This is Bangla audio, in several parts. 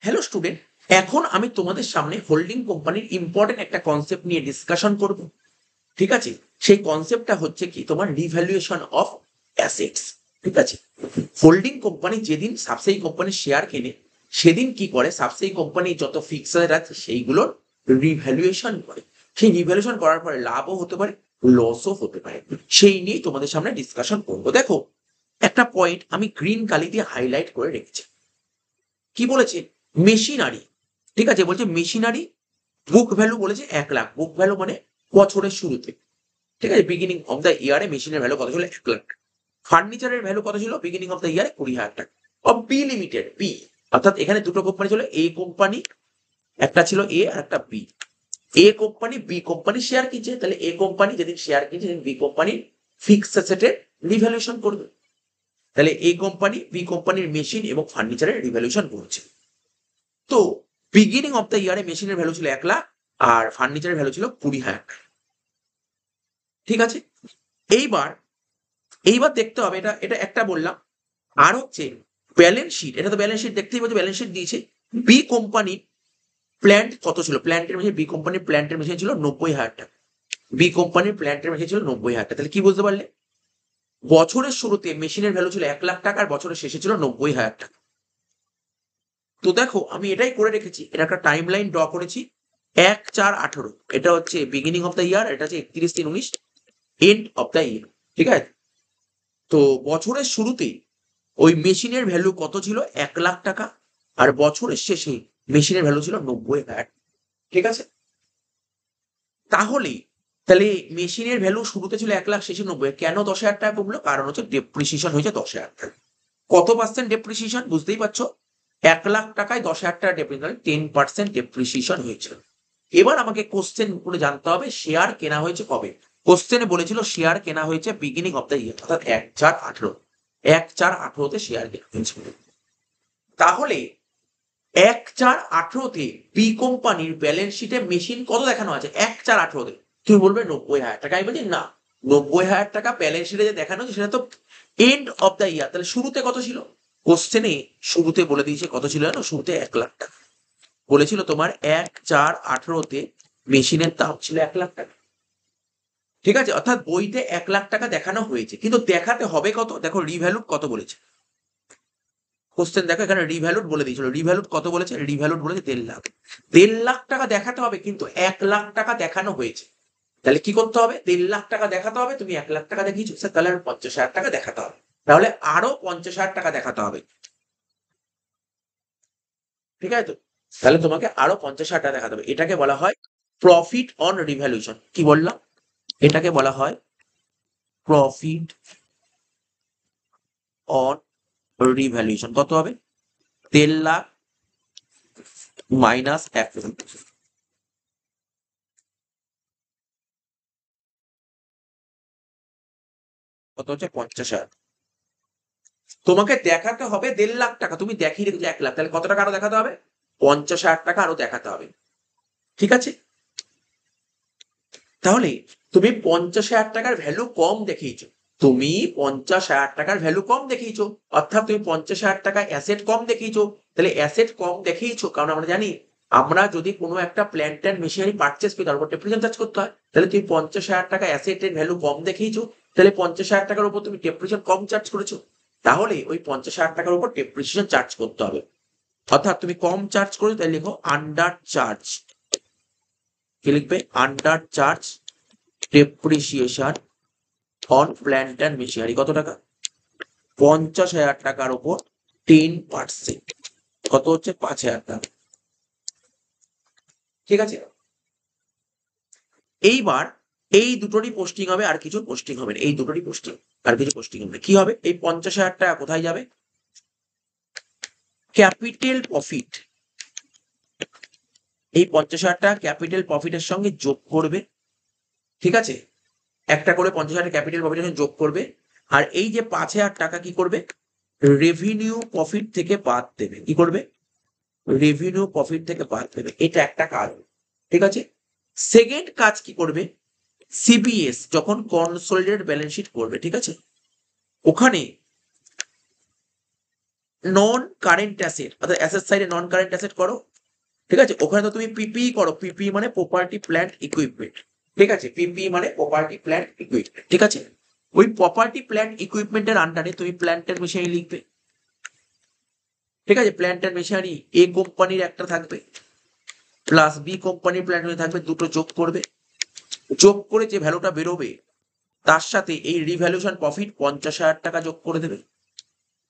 হ্যালো স্টুডেন্ট, এখন আমি তোমাদের সামনে হোল্ডিং কোম্পানির ইম্পর্টেন্ট একটা কনসেপ্ট নিয়ে ডিসকাশন করব। ঠিক আছে, সেই কনসেপ্টটা হচ্ছে কি তোমার রিভ্যালুয়েশন অফ অ্যাসেটস। ঠিক আছে, হোল্ডিং কোম্পানি যেদিন সাবসিডি কোম্পানির শেয়ার কেনে সেদিন কি করে, সাবসিডি কোম্পানির যত ফিক্সার আছে সেইগুলোর রিভ্যালুয়েশন করে। সেই রিভ্যালুয়েশন করার পরে লাভও হতে পারে, লসও হতে পারে। সেই নিয়ে তোমাদের সামনে ডিসকাশন করবো। দেখো, একটা পয়েন্ট আমি গ্রিন কালি দিয়ে হাইলাইট করে রেখেছি। কি বলেছে? মেশিনারি। ঠিক আছে, বলছে মেশিনারি বুক ভ্যালু বলেছে 1 লাখ। বুক ভ্যালু মানে বছরের শুরুতে। ঠিক আছে, বিগিনিং অফ দ্য ইয়ারে মেশিনের ভ্যালু কত ছিল? 1 লাখ। ফার্নিচারের ভ্যালু কত ছিল বিগিনিং অফ দ্য ইয়ারে? 20,000 টাকা। অফ বি লিমিটেড, বি অর্থাৎ এখানে দুটো কোম্পানি ছিল, এ কোম্পানি একটা ছিল, এ আর একটা B. A company B company share কিনছে, তাহলে এ কোম্পানি যেদিন শেয়ার কিনছে সেদিন বি কোম্পানির ফিক্সড অ্যাসেটের রিভ্যালুয়েশন করবে। তাহলে এ কোম্পানি বি কোম্পানির মেশিন এবং ফার্নিচারের রিভ্যালুয়েশন করছে। তো বিগিনিং অফ দ্য ইয়ারে মেশিনের ভ্যালু ছিল 1 লাখ আর ফার্নিচারের ভ্যালু ছিল 20,000। ঠিক আছে, এইবার এইবার দেখতে হবে, এটা এটা একটা বললাম। আর হচ্ছে ব্যালেন্স শিট, এটা তো ব্যালেন্স শিট দেখতেই পাচ্ছি, ব্যালেন্স শিট দিয়েছে। বি কোম্পানির প্ল্যান্ট কত ছিল? প্ল্যান্টের মেশিন, বি কোম্পানির প্ল্যান্টের মেশিন ছিল 90,000 টাকা। বি কোম্পানির প্ল্যান্টের মেশিন ছিল 90,000 টাকা। তাহলে কি বুঝতে পারলে? বছরের শুরুতে মেশিনের ভ্যালু ছিল 1 লাখ টাকা আর বছরের শেষে ছিল 90,000 টাকা। তো দেখো, আমি এটাই করে রেখেছি, এটা একটা টাইম লাইন ড্র করেছি। 1/4/18, এটা হচ্ছে বিগিনিং অফ দ্য ইয়ার, এটা হচ্ছে 31/3/19 এন্ড অফ দ্য ইয়ার। ঠিক আছে, তো বছরের শুরুতে ওই মেশিনের ভ্যালু কত ছিল? 1 লাখ টাকা। আর বছরের শেষে মেশিনের ভ্যালু ছিল 90,000। ঠিক আছে, তাহলে তাহলে মেশিনের ভ্যালু শুরুতে ছিল 1 লাখ, শেষে 90। কেন 10,000 টাকা কমলো? কারণ হচ্ছে ডেপ্রিসিয়েশন হয়েছে 10,000 টাকা। কত পার্সেন্ট ডেপ্রিসিয়েশন বুঝতেই পারছো? 1 লাখ টাকায় 10,000 টাকা ডেপ্রিসিয়েশন, 10% ডেপ্রিসিয়েশন হয়েছিল। এবার আমাকে কোশ্চেন করে জানতে হবে শেয়ার কেনা হয়েছে কবে। কোশ্চেনে বলেছিল শেয়ার কেনা হয়েছে বিগিনিং অফ দ্য ইয়ার, অর্থাৎ 1/4/18। 1/4/18তে শেয়ার কেনা হয়েছে। তাহলে 1/4/18তে বি কোম্পানির ব্যালেন্স শিটে মেশিন কত দেখানো আছে? 1/4/18তে তুমি বলবে 90,000 টাকা। আমি বলছি না, 90,000 টাকা ব্যালেন্স শিটে যে দেখানো আছে সেটা তো এন্ড অফ দ্য ইয়ার। তাহলে শুরুতে কত ছিল? কোশ্চেনে শুরুতে বলে দিয়েছে কত ছিল জানো? শুরুতে 1 লাখ টাকা বলেছিল তোমার। 1/4/18তে মেশিনের দাম ছিল 1 লাখ টাকা। ঠিক আছে, অর্থাৎ বইতে 1 লাখ টাকা দেখানো হয়েছে, কিন্তু দেখাতে হবে কত? দেখো রিভ্যালুড কত বলেছে কোশ্চেন, দেখো এখানে রিভ্যালুড বলে দিয়েছিল। রিভ্যালুড কত বলেছে? রিভ্যালুড বলেছে 1.5 লাখ। 1.5 লাখ টাকা দেখাতে হবে, কিন্তু 1 লাখ টাকা দেখানো হয়েছে। তাহলে কি করতে হবে? 1.5 লাখ টাকা দেখাতে হবে, তুমি 1 লাখ টাকা দেখিয়েছো স্যার, তাহলে আর 50,000 টাকা দেখাতে হবে। তাহলে আরো 50,000 টাকা দেখাতে হবে। ঠিক আছে, তো তাহলে তোমাকে আরো 50,000 টাকা দেখাতে হবে। এটাকে বলা হয় প্রফিট অন রিভ্যালুয়েশন। কি বললাম? এটাকে বলা হয় প্রফিট অন রিভ্যালুয়েশন। কত হবে? 1.5 লাখ মাইনাস 1 লাখ, কত হচ্ছে? 50,000। তোমাকে দেখাতে হবে 1.5 লাখ টাকা, তুমি দেখিয়ে রেখেছো 1 লাখ, তাহলে কত টাকা আরো দেখাতে হবে? 50,000 টাকা আরো দেখাতে হবে। ঠিক আছে, তাহলে তুমি 50,000 টাকার ভ্যালু কম দেখিয়েছো। তুমি 50,000 টাকার ভ্যালু কম দেখিয়েছো, অর্থাৎ তুমি 50,000 টাকা অ্যাসেট কম দেখিয়েছো। তাহলে অ্যাসেট কম দেখিয়েছো কারণ আমরা জানি, আমরা যদি কোনো একটা প্ল্যান্ট অ্যান্ড মেশিনারি পারচেস করি তার উপর ডেপ্রিসিয়েশন চার্জ করতে হয়। তাহলে তুমি 50,000 টাকা অ্যাসেটের ভ্যালু কম দেখিয়েছো, তাহলে 50,000 টাকার উপর তুমি ডেপ্রিসিয়েশন কম চার্জ করেছো। তাহলে ওই 50,000 টাকার উপর ডেপ্রিসিয়েশন চার্জ করতে হবে। অর্থাৎ তুমি কম চার্জ করেছো, তাই লিখো আন্ডার চার্জ। কি লিখবে? Under charge depreciation on plant and machinery. কত টাকা? 50,000 টাকার উপর 10%, কত হচ্ছে? 5,000 টাকা। ঠিক আছে, এইবার এই দুটোরই পোস্টিং হবে, আর কিছু পোস্টিং হবে না। এই দুটোরই পোস্টিং, আর কিছু পোস্টিং হবে। কি হবে? এই 50,000 টাকা কোথায় যাবে? Capital profit. এই 50,000 টাকা ক্যাপিটাল প্রফিটের সঙ্গে যোগ করবে। ঠিক আছে, একটা করে 50,000 টাকা ক্যাপিটাল প্রফিটের সঙ্গে যোগ করবে। আর এই যে 5,000 টাকা কি করবে? রেভিনিউ প্রফিট থেকে বাদ দেবে। কি করবে? রেভিনিউ প্রফিট থেকে বাদ দেবে। এটা একটা কাজ। ঠিক আছে, সেকেন্ড কাজ কি করবে? সিবিএস যখন কনসোলিডেটেড ব্যালেন্স শিট করবে, ঠিক আছে, ওখানে নন কারেন্ট অ্যাসেট, অর্থাৎ অ্যাসেট সাইডে নন কারেন্ট অ্যাসেট করো, ঠিক আছে, ওখানে তো তুমি পিপিই করো, পিপিই মানে প্রপার্টি প্ল্যান্ট ইকুইপমেন্ট, ঠিক আছে, পিপিই মানে প্রপার্টি প্ল্যান্ট ইকুইপমেন্ট, ঠিক আছে, ওই প্রপার্টি প্ল্যান্ট ইকুইপমেন্টের আন্ডারে তুমি প্ল্যান্টের মেশিনারি লিখবে, ঠিক আছে, প্ল্যান্টের মেশিনারি এ কোম্পানির একটা থাকবে প্লাস বি কোম্পানির প্ল্যান্ট থাকবে, দুটো যোগ করবে, যোগ করে যে ভ্যালুটা বেরোবে তার সাথে এই রিভ্যালুয়েশন প্রফিট 50,000 টাকা যোগ করে দেবে,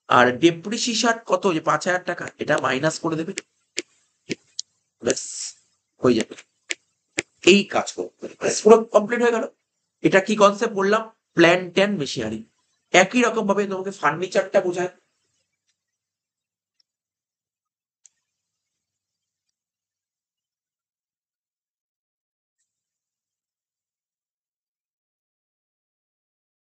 আর ডেপ্রিসিয়েশন কত, যে 5,000 টাকা, এটা মাইনাস করে দেবে, ব্যাস হয়ে যাবে, এই কাজ করতে পুরো কমপ্লিট হয়ে গেল। এটা কি কনসেপ্ট বললাম, প্ল্যান্ট এন্ড মেশিনারি। একই রকম ভাবে তোমাকে ফার্নিচারটা বোঝায়,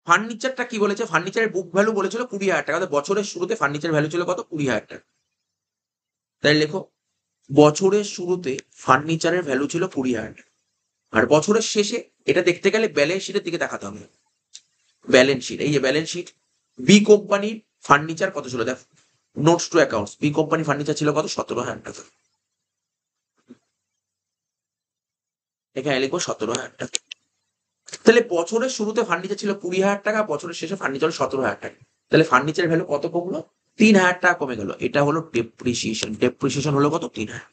ফার্নিচারটা কি বলেছে, ফার্নিচারের বুক ভ্যালু বলেছিল 20,000 টাকা, বছরের শুরুতে ফার্নিচার ভ্যালু ছিল কত, 20,000 টাকা, তাই লেখো বছরের শুরুতে ফার্নিচারের ভ্যালু ছিল 20,000 টাকা, আর বছরের শেষে এটা দেখতে গেলে ব্যালেন্স শিটের দিকে দেখাতে হবে, ব্যালেন্স শিট, এই যে ব্যালেন্স শিট, বি কোম্পানির ফার্নিচার কত ছিল দেখো, notes to accounts, B company furniture ছিল কত, 17,000 টাকা, এখানে লিখবো 17,000 টাকা, তাহলে বছরের শুরুতে ফার্নিচার ছিল 20,000 টাকা, বছরের শেষে ফার্নিচার 17,000 টাকা, তাহলে ফার্নিচার ভ্যালু কত কমলো, 3,000 টাকা কমে গেল, এটা হলো ডেপ্রিসিয়েশন, ডেপ্রিসিয়েশন হলো কত, 3,000,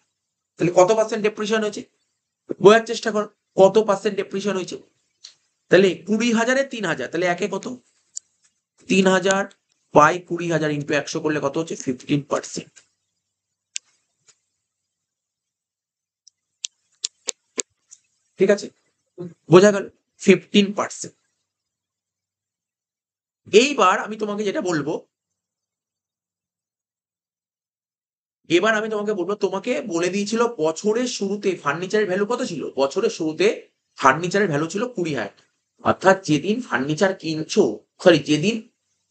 তাহলে কত পার্সেন্ট ডেপ্রিসিয়েশন হয়েছে, বোঝার চেষ্টা কর, কত পার্সেন্ট ডেপ্রিসিয়েশন হয়েছে, তাহলে 20,000-এ 3,000, তাহলে একে কত, 3,000 বাই 20,000 ইন্টু 100 করলে কত হচ্ছে, 15%, ঠিক আছে, বোঝা গেল, 15%। এইবার আমি তোমাকে যেটা বলবো, এবার আমি তোমাকে বলবো, তোমাকে বলে দিয়েছিল বছরের শুরুতে ফার্নিচারের ভ্যালু কত ছিল, বছরের শুরুতে ফার্নিচারের ভ্যালু ছিল 20,000, অর্থাৎ যেদিন ফার্নিচার কিনছো, সরি যেদিন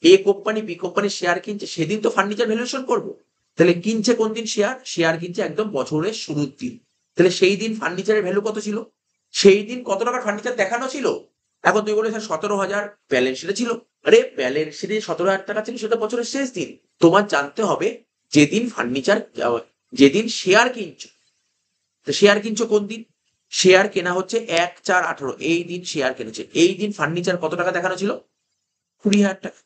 এ কোম্পানি বি কোম্পানির শেয়ার কিনছে সেদিন তো ফার্নিচার ভ্যালুয়েশন করবো, তাহলে কিনছে কোন দিন শেয়ার, শেয়ার কিনছে একদম বছরের শুরুর দিন, তাহলে সেই দিন ফার্নিচারের ভ্যালু কত ছিল, সেই দিন কত টাকার ফার্নিচার দেখানো ছিল, এখন তুমি বলে 17,000 ব্যালেন্স শিটে ছিল, আরে ব্যালেন্স শিটে 17,000 টাকা ছিল সেটা বছরের শেষ দিন, তোমার জানতে হবে যেদিন ফার্নিচার, যেদিন শেয়ার কিনছো, তো শেয়ার কিনছো কোন দিন, শেয়ার কেনা হচ্ছে 1/4/18, এই দিন শেয়ার কিনেছে, এই দিন ফার্নিচার কত টাকা দেখানো ছিল, 20,000 টাকা,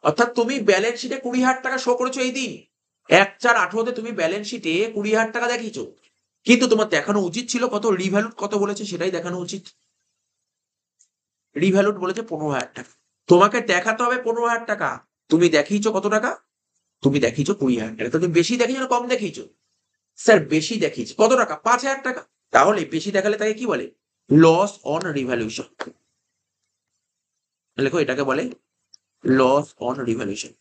অর্থাৎ তুমি ব্যালেন্স শিটে 20,000 টাকা শো করেছো এই দিন, 1/4/18 তুমি ব্যালেন্স শিটে 20,000 টাকা দেখিয়েছো, কিন্তু তোমার দেখানো উচিত ছিল কত, রিভ্যালুড কত বলেছে সেটাই দেখানো উচিত, রিভ্যালুড বলেছে 15,000 টাকা, তোমাকে দেখাতে হবে 15,000 টাকা, তুমি দেখিয়েছো কত টাকা, তুমি দেখিয়েছো 20,000 টাকা, তো তুমি বেশি দেখিয়েছো না কম দেখিয়েছো, স্যার বেশি দেখিয়েছি, কত টাকা, 5,000 টাকা, তাহলে বেশি দেখালে তাকে কি বলে, লস অন রিভ্যালুয়েশন, লেখো এটাকে বলে লস অন রিভ্যালুয়েশন।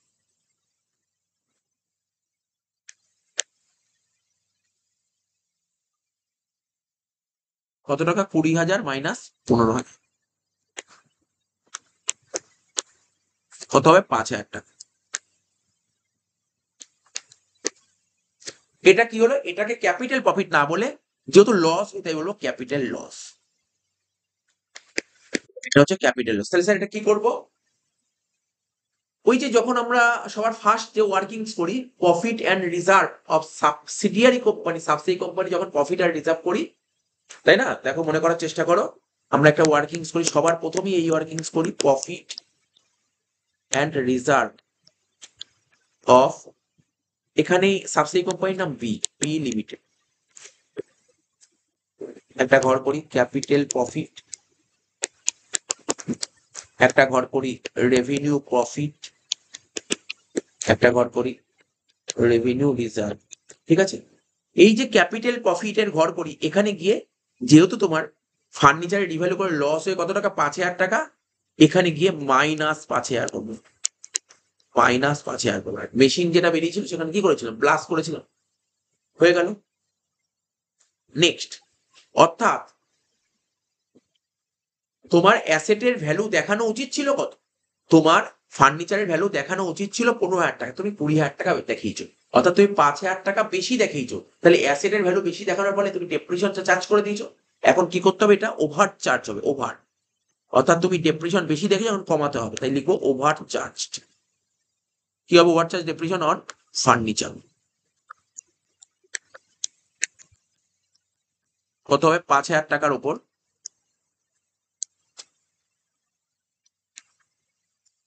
কত টাকা, 20,000 মাইনাস 15,000, কত হবে, 5,000 টাকা, এটা কি হলো, এটাকে ক্যাপিটাল প্রফিট না বলে, যেহেতু লস এটাই বলবো ক্যাপিটাল লস, এটা হচ্ছে ক্যাপিটাল লস, তাহলে স্যার এটা কি করবো, ওই যে যখন আমরা সবার ফার্স্ট যে ওয়ার্কিংস করি, profit and reserve of subsidiary company, subsidy company যখন প্রফিট আর রিজার্ভ করি, তাই না, দেখো মনে করার চেষ্টা করো, আমরা একটা ওয়ার্কিংস করি, সবার প্রথমেই এই ওয়ার্কিংস করি, প্রফিট অ্যান্ড রিজার্ভ অফ, এখানে সাবসিডি কোম্পানির নাম বি, বি লিমিটেড, একটা ঘর করি ক্যাপিটাল প্রফিট, একটা ঘর করি রেভিনিউ প্রফিট, একটা ঘর করি রেভিনিউ রিজার্ভ, ঠিক আছে, এই যে ক্যাপিটাল প্রফিটের ঘর করি, এখানে গিয়ে যেহেতু তোমার ফার্নিচারে রিভ্যালু করে লস হয়ে কত টাকা, 5,000 টাকা, এখানে গিয়ে মাইনাস 5,000 করবো, মাইনাস 5,000 করবো, মেশিন যেটা বেরিয়েছিল সেখানে কি করেছিলাম, প্লাস করেছিলাম, হয়ে গেল, নেক্সট, অর্থাৎ তোমার অ্যাসেটের ভ্যালু দেখানো উচিত ছিল কত, তোমার ফার্নিচারের ভ্যালু দেখানো উচিত ছিল 15,000 টাকা, তুমি 20,000 টাকা দেখিয়েছো, অর্থাৎ তুমি 5,000 টাকা বেশি দেখিয়েছো, তাহলে অ্যাসেটের ভ্যালু বেশি দেখানোর ফলে তুমি ডেপ্রিসিয়েশন চার্জ করে দিয়েছো, এখন কি করতে হবে, এটা ওভার চার্জ হবে, ওভার, অর্থাৎ তুমি ডেপ্রিসিয়েশন বেশি দেখে যখন কমাতে হবে, তাই লিখবো ওভার চার্জ, কি হবে? Over charge depreciation on furniture কত হবে? 5,000 টাকার উপর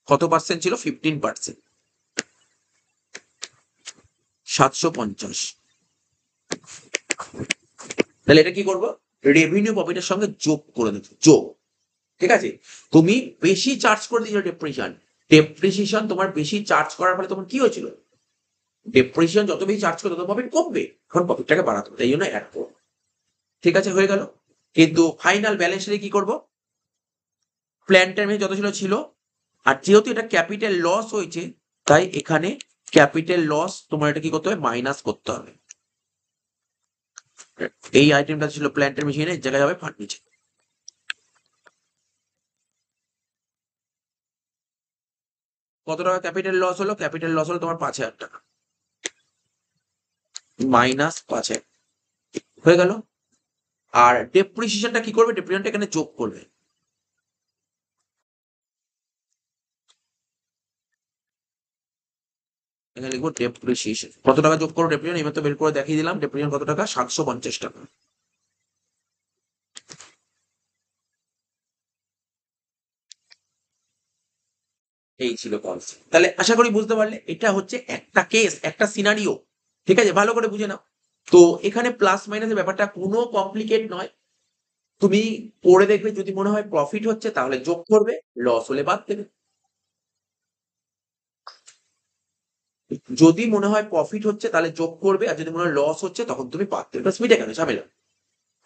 কত পার্সেন্ট ছিল? 15%, 750। তাহলে এটা কি করবো? রেভিনিউ প্রফিটের সঙ্গে যোগ করে দেবো, যোগ। ঠিক আছে, তুমি বেশি চার্জ করে দিয়েছো ডেপ্রিসিয়েশন, ডেপ্রিসিয়েশন তোমার বেশি চার্জ করার ফলে তোমার কি হয়েছিল? ডেপ্রিসিয়েশন যত বেশি চার্জ করবে তত প্রফিট কমবে, এখন প্রফিটটাকে বাড়াতে হবে, তাই জন্য অ্যাড করবো। ঠিক আছে, হয়ে গেল। কিন্তু ফাইনাল ব্যালেন্স শিটে কি করবো? প্ল্যান টাইমে যত ছিল ছিল, আর যেহেতু এটা ক্যাপিটাল লস হয়েছে তাই এখানে ক্যাপিটাল লস তোমার এটা কি করতে হবে? মাইনাস করতে হবে। এই আইটেমটা ছিল প্ল্যান্টের মেশিনের জায়গায় হবে ফার্নিচার। কত টাকা ক্যাপিটাল লস হলো? ক্যাপিটাল লস হলো তোমার 5,000 টাকা, মাইনাস 5,000 হয়ে গেল। আর ডেপ্রিসিয়েশনটা কি করবে? ডেপ্রিসিয়েশনটা এখানে যোগ করবে। এখানে লিখবো ডেপ্রিসিয়েশন। কত টাকা যোগ করো ডেপ্রিসিয়েশন? এবার তো বের করে দেখিয়ে দিলাম ডেপ্রিসিয়েশন কত টাকা, 750 টাকা। এই ছিল কনসেপ্ট। তাহলে আশা করি বুঝতে পারলে এটা হচ্ছে একটা কেস, একটা সিনারিও। ঠিক আছে, ভালো করে বুঝে নাও। তো এখানে প্লাস মাইনাসের ব্যাপারটা কোনো কমপ্লিকেট নয়, তুমি পড়ে দেখবে, যদি মনে হয় প্রফিট হচ্ছে তাহলে যোগ করবে, লস হলে বাদ দেবে। যদি মনে হয় প্রফিট হচ্ছে তাহলে যোগ করবে, আর যদি মনে হয় লস হচ্ছে তখন তুমি বাদ দেবে, বাস মিটে গেল ঝামেলা।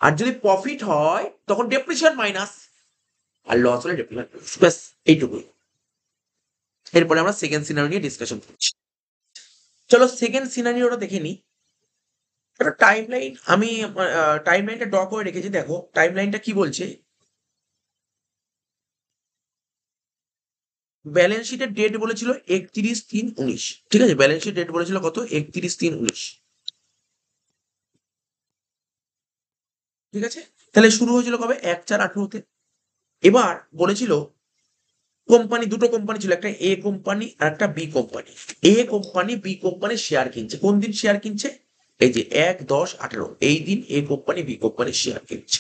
আর যদি প্রফিট হয় তখন ডেপ্রিসিয়েশন মাইনাস, আর লস হলে ডেপ্রিসিয়েশন, ব্যাস এইটুকুই। এরপরে আমরা সেকেন্ড সিনারিও নিয়ে ডিসকাশন করছি। চলো সেকেন্ড সিনারিওটা দেখে নিই। একটা টাইম লাইন আমি টাইম লাইনটা ড্র করে রেখেছি, দেখো টাইম লাইনটা কি বলছে। ব্যালেন্স শিটের ডেট বলেছিল 31/3/19। ঠিক আছে, ব্যালেন্স শিট ডেট বলেছিল কত? 31/3/19। ঠিক আছে, তাহলে শুরু হয়েছিল কবে? 1/4/18-তে। এবার বলেছিল কোম্পানি, দুটো কোম্পানি ছিল, একটা এ কোম্পানি আর একটা B company. A company B কোম্পানির শেয়ার কিনছে। কোন দিন শেয়ার কিনছে? এই যে 1/10/18, এই দিন এ কোম্পানি বি কোম্পানির শেয়ার কিনছে।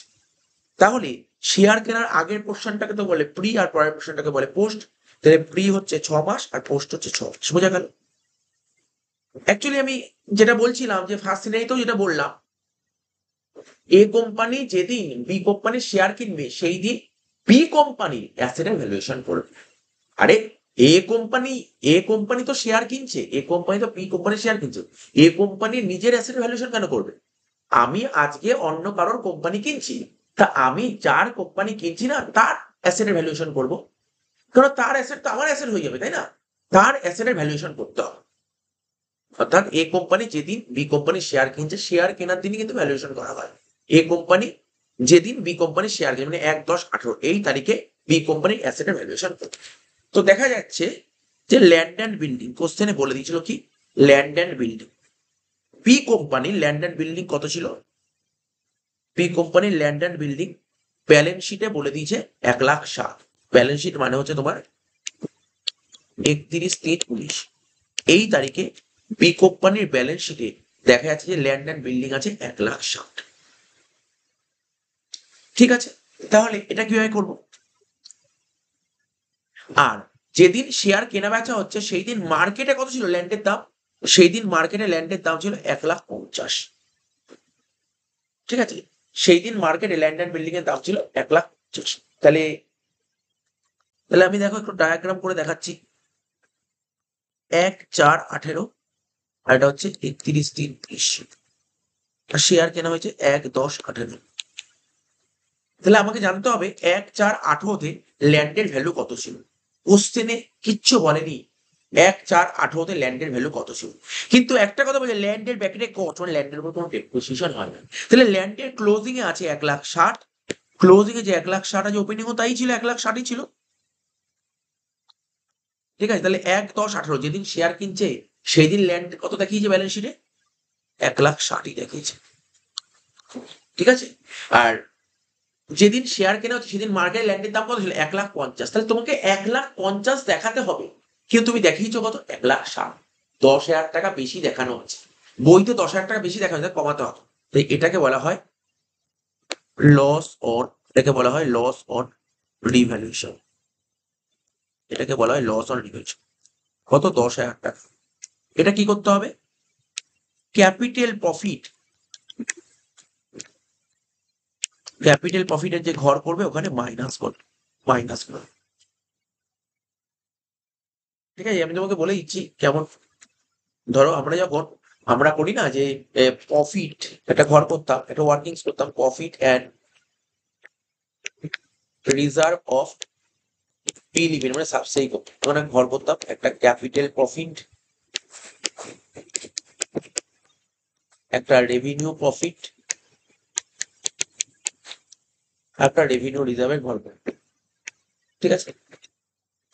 তাহলে শেয়ার কেনার আগের পোর্শনটাকে তো বলে প্রি, আর পরের পোর্শনটাকে বলে পোস্ট। তাহলে প্রি হচ্ছে 6 মাস আর পোস্ট হচ্ছে 6 মাস, বোঝা গেল? অ্যাকচুয়ালি আমি যেটা বলছিলাম যে ফার্স্ট সিনারিতেও যেটা বললাম, এ কোম্পানি যেদিন বি কোম্পানির শেয়ার কিনবে সেই দিন বি কোম্পানির অ্যাসেটের ভ্যালুয়েশন করবে। আরে এ কোম্পানি তো শেয়ার কিনছে, এ কোম্পানি তো বি কোম্পানির শেয়ার কিনছে, এ কোম্পানির নিজের অ্যাসেট ভ্যালুয়েশন কেন করবে? আমি আজকে অন্য কারোর কোম্পানি কিনছি, তা আমি যার কোম্পানি কিনছি না তার অ্যাসেটের ভ্যালুয়েশন করব, কারণ তার অ্যাসেট তো আমার অ্যাসেট হয়ে যাবে, তাই না? তার অ্যাসেটের ভ্যালুয়েশন করতে হবে। অর্থাৎ এ কোম্পানি যেদিন বি কোম্পানির শেয়ার কিনছে, শেয়ার কেনার দিনই কিন্তু ভ্যালুয়েশন করা হয়। এ কোম্পানি যেদিন বি কোম্পানির শেয়ার কিনে, মানে 1/10/18 এই তারিখে বি কোম্পানির অ্যাসেটের ভ্যালুয়েশন করবে। তো দেখা যাচ্ছে যে ল্যান্ড অ্যান্ড বিল্ডিং, কোশ্চেনে বলে দিয়েছিল কি ল্যান্ড অ্যান্ড বিল্ডিং, বি কোম্পানির ল্যান্ড অ্যান্ড বিল্ডিং কত ছিল? বি কোম্পানির ল্যান্ড অ্যান্ড বিল্ডিং ব্যালেন্স শিটে বলে দিয়েছে 1,07,000। ব্যালেন্স শিট মানে হচ্ছে তোমার 31/3/19। এই তারিখে বি কোম্পানির ব্যালেন্স শিটে দেখা যাচ্ছে যে ল্যান্ড অ্যান্ড বিল্ডিং আছে 1,07,000। ঠিক আছে, তাহলে এটা কিভাবে করবো? আর যেদিন শেয়ার কেনা বেচা হচ্ছে সেই দিন মার্কেটে কত ছিল ল্যান্ডের দাম? সেই দিন মার্কেটে ল্যান্ডের দাম ছিল 1,50,000। ঠিক আছে, সেই দিন মার্কেটে ল্যান্ড অ্যান্ড বিল্ডিং এর দাম ছিল 1,50,000। তাহলে তাহলে আমি দেখো একটু ডায়াগ্রাম করে দেখাচ্ছি। 1/4/18 আর এটা হচ্ছে 31/3/19, আর শেয়ার কেনা হয়েছে 1/10/18। তাহলে আমাকে জানতে হবে 1/4/18-তে ল্যান্ডের ভ্যালু কত ছিল। কোশ্চেনে কিচ্ছু বলেনি 1/4/18-তে ল্যান্ডের ভ্যালু কত ছিল। কিন্তু একটা কথা বলছে, ল্যান্ডের ব্যাকেটে কত, মানে ল্যান্ডের উপর কোনো ডেপ্রিসিয়েশন হয় না। তাহলে ল্যান্ডের ক্লোজিং এ আছে 1,60,000, ক্লোজিং এ যে 1,60,000 আছে ওপেনিং ও তাই ছিল, 1,60,000-ই ছিল। ঠিক আছে, তাহলে 1/10/18 যেদিন শেয়ার কিনছে সেই দিন ল্যান্ড কত দেখিয়েছে ব্যালেন্স শিটে? 1,60,000-ই দেখিয়েছে। ঠিক আছে, আর যেদিন শেয়ার কেনা হচ্ছে সেদিন মার্কেট ল্যান্ডের দাম কত ছিল? 1,50,000। তাহলে তোমাকে 1,50,000 দেখাতে হবে কিন্তু তুমি দেখিয়েছো কত 1,60,000, 10,000 টাকা বেশি দেখানো হচ্ছে, বইতে 10,000 টাকা বেশি দেখানো হচ্ছে, কমাতে হবে। তাই এটাকে বলা হয় লস অন, এটাকে বলা হয় লস অন রিভ্যালুয়েশন, এটাকে বলা হয় লস অন রিভ্যালুয়েশন। কত? 10,000 টাকা। এটা কি করতে হবে? ক্যাপিটাল প্রফিট, ক্যাপিটাল প্রফিটের যে ঘর করবে ওখানে মাইনাস করবে, মাইনাস করবে। ঠিক আছে, আমি তোমাকে বলে দিচ্ছি কেমন। ধরো আমরা যখন আমরা করি না যে প্রফিট, একটা ঘর করতাম, একটা ওয়ার্কিংস করতাম, profit and reserve of P limit, মানে সাবসেই করতাম, তখন আমি ঘর করতাম একটা ক্যাপিটাল প্রফিট, একটা রেভিনিউ প্রফিট, একটা রেভিনিউ রিজার্ভের ঘর করতাম। ঠিক আছে,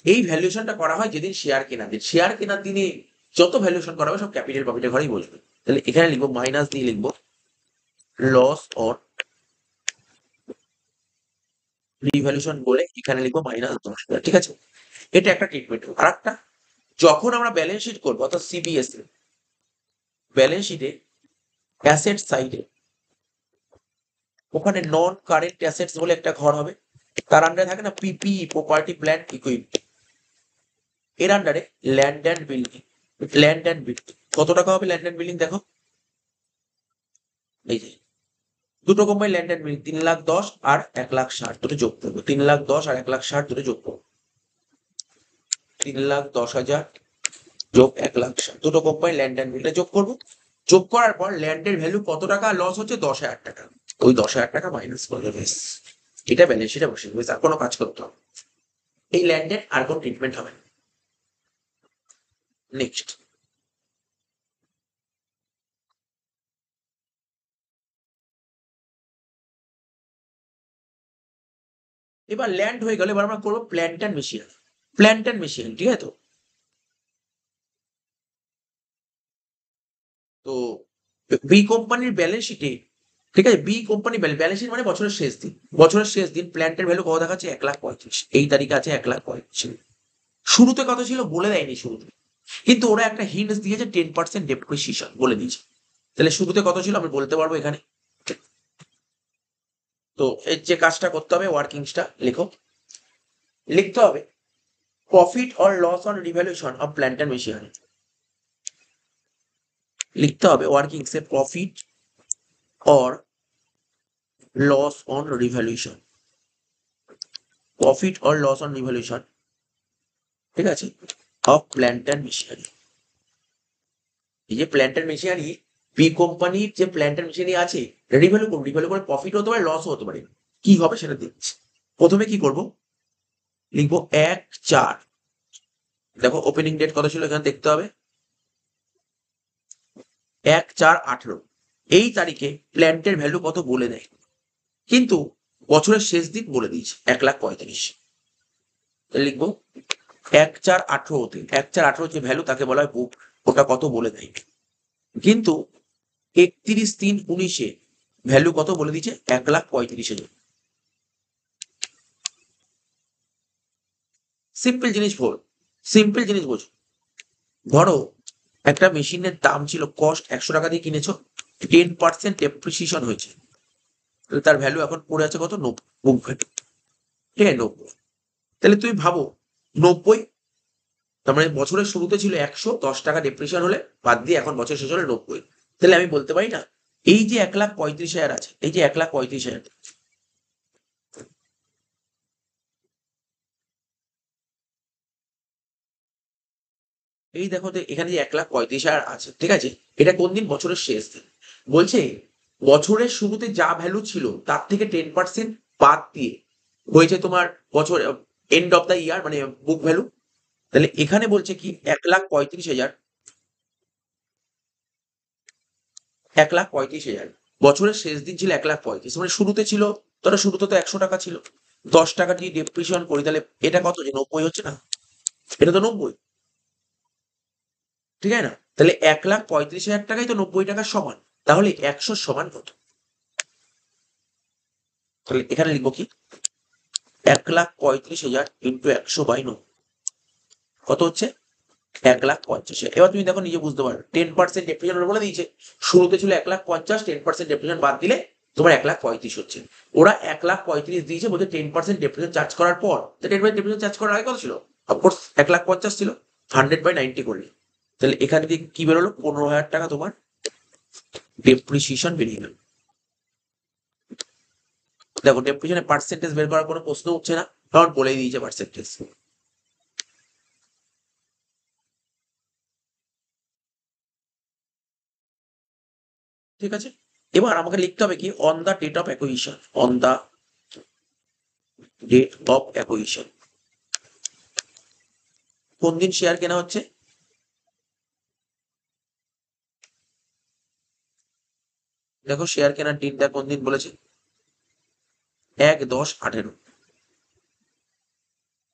এই ভ্যালুয়েশনটা করা হয় যেদিন শেয়ার কেনার দিন, শেয়ার কেনার দিনে যত ভ্যালুয়েশন করা হবে সব ক্যাপিটাল প্রফিটের ঘরেই বসবে। তাহলে এখানে লিখবো মাইনাস দিয়ে লিখবো লস অন রিভ্যালুয়েশন বলে এখানে লিখবো -10,000। ঠিক আছে, এটা একটা ট্রিটমেন্ট। আর একটা, যখন আমরা ব্যালেন্স শিট করবো অর্থাৎ সিবিএসসি ব্যালেন্স শিটে অ্যাসেট সাইডে ওখানে নন কারেন্ট অ্যাসেটস বলে একটা ঘর হবে, তার আন্ডারে থাকে না পিপি, প্রপার্টি প্ল্যান্ট ইকুইপমেন্ট, এর আন্ডারে land and building, land and building কত টাকা হবে? ল্যান্ড অ্যান্ড বিল্ডিং দেখো, এই যে দুটো কোম্পানি ল্যান্ড অ্যান্ড বিল্ডিং 3,10,000 আর 1,60,000 দুটো যোগ করবো, 3,10,000 আর 1,60,000 দুটো যোগ করবো, 3,10,000 যোগ 1,60,000 দুটো কোম্পানি ল্যান্ড অ্যান্ড বিল্ডিং যোগ করবো। যোগ করার পর ল্যান্ডের ভ্যালু কত টাকা লস হচ্ছে? 10,000 টাকা। ওই 10,000 টাকা মাইনাস করবে, বেশ। এটা ব্যালেন্স শিটে বসে দেবে, আর কোনো কাজ করতে হবে, এই ল্যান্ডের আর কোনো ট্রিটমেন্ট হবে না। নেক্সট, এবার ল্যান্ড হয়ে গেলে এবার আমরা করবো plant and machine, plant and machine. ঠিক আছে, তো বি কোম্পানির ব্যালেন্স শিটে, ঠিক আছে, বি কোম্পানি ব্যালেন্স শিট মানে বছরের শেষ দিন, বছরের শেষ দিন প্ল্যান্টের ভ্যালু কত দেখাচ্ছে? 1,35,000, এই তারিখে আছে 1,35,000। শুরুতে কত ছিল বলে দেয়নি শুরুতে, কিন্তু ওরা একটা হিন্টস দিয়েছে 10% ডেপ্রিসিয়েশন বলে দিয়েছে। তাহলে শুরুতে কত ছিল আমি বলতে পারবো এখানে। তো এর যে কাজটা করতে হবে, ওয়ার্কিংসটা লেখো, লিখতে হবে profit or loss on revaluation of plant and machinery, লিখতে হবে ওয়ার্কিংসে profit or loss on revaluation, profit or loss on revaluation, ঠিক আছে, অফ প্ল্যান্ট অ্যান্ড মেশিনারি। এই যে প্ল্যান্ট অ্যান্ড মেশিনারি, বি কোম্পানির যে প্ল্যান্ট অ্যান্ড মেশিনারি আছে, রিভ্যালু করবো, রিভ্যালু করে প্রফিট হতে পারে, লসও হতে পারে, কি হবে সেটা দিচ্ছি। প্রথমে কি করব, লিখবো 1/4, দেখো ওপেনিং ডেট কত ছিল এখানে দেখতে হবে, 1/4/18, এই তারিখে প্ল্যান্টের ভ্যালু কত বলে দেয়, কিন্তু বছরের শেষ দিন বলে দিয়েছে 1,35,000। লিখবো 1/4/18তে, 1/4/18 যে ভ্যালু তাকে বলা হয় বুক, ওটা কত বলে দেয়, কিন্তু 31/3/19 ভ্যালু কত বলে দিচ্ছে? 1,35,000। সিম্পল জিনিস বল, সিম্পল জিনিস বোঝো। ধরো একটা মেশিনের দাম ছিল, কস্ট 100 টাকা দিয়ে কিনেছো, 10% ডেপ্রিসিয়েশন হয়েছে, তাহলে তার ভ্যালু এখন পড়ে আছে কত? 90, বুক ভ্যালু। ঠিক আছে, 90। তাহলে তুমি ভাবো 90, তার মানে বছরের শুরুতে ছিল 110 টাকা ডেপ্রিসিয়েশন হলে, বাদ দিয়ে এখন বছর শেষ হলে 90, তাহলে আমি বলতে পারি না এই যে 1,35,000 আছে, এই যে 1,35,000, এই দেখো তো এখানে যে 1,35,000 আছে, ঠিক আছে, এটা কোন দিন? বছরের শেষ দিন। বলছে বছরের শুরুতে যা ভ্যালু ছিল তার থেকে 10% বাদ দিয়ে হয়েছে তোমার বছর এন্ড অফ দ্য ইয়ার, মানে বুক ভ্যালু। তাহলে এখানে বলছে কি 1,35,000, 1,35,000 বছরের শেষ দিন ছিল 1,35,000, মানে শুরুতে ছিল, ধরো শুরুতে তো 100 টাকা ছিল, 10 টাকা দিয়ে ডেপ্রিসিয়েশন করি, তাহলে এটা কত? যে 90 হচ্ছে না, এটা তো 90, ঠিক আছে না? তাহলে 1,35,000 টাকাই তো 90 টাকার সমান, তাহলে 100 সমান কত? তাহলে এখানে লিখবো কি 1,35,000 ইন্টু 100/90 কত হচ্ছে? 1,50,000। এবার তুমি দেখো নিজে বুঝতে পারো 10% ডেপ্রিসিয়েশন বলে দিয়েছে, শুরুতে ছিল 1,50,000, 10% ডেপ্রিসিয়েশন বাদ দিলে তোমার 1,35,000 হচ্ছে। ওরা 1,35,000 দিয়েছে বলছে 10% ডেপ্রিসিয়েশন চার্জ করার পর, তো 10% ডেপ্রিসিয়েশন চার্জ করার আগে কত ছিল? অফকোর্স 1,50,000 ছিল, 100/90 করলে তাহলে এখান থেকে কি বেরোলো? 15,000 টাকা তোমার ডেপ্রিসিয়েশন বেরিয়ে গেল। দেখো ডেপ্রিসিয়েশনের পার্সেন্টেজ বের করার কোনো প্রশ্ন উঠছে না, কারণ বলেই দিয়েছে পার্সেন্টেজ। ঠিক আছে, এবার আমাকে লিখতে হবে কি, on the date of acquisition, on the date of acquisition কোন দিন শেয়ার কেনা হচ্ছে? দেখো শেয়ার কেনার দিনটা কোন দিন বলেছে, 1/10/18।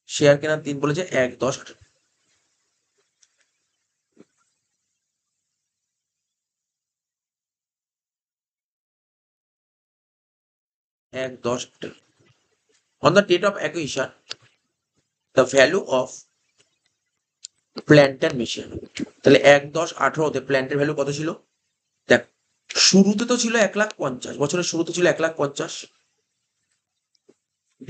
শেয়ার কেনার দিন বলেছে 1/10/18। 1/10/18। On the date of acquisition the value of plant and machine. তাহলে 1/10/18তে প্ল্যান্টের ভ্যালু কত ছিল? দেখ, শুরুতে তো ছিল 1,50,000, বছরের শুরুতে ছিল 1,50,000।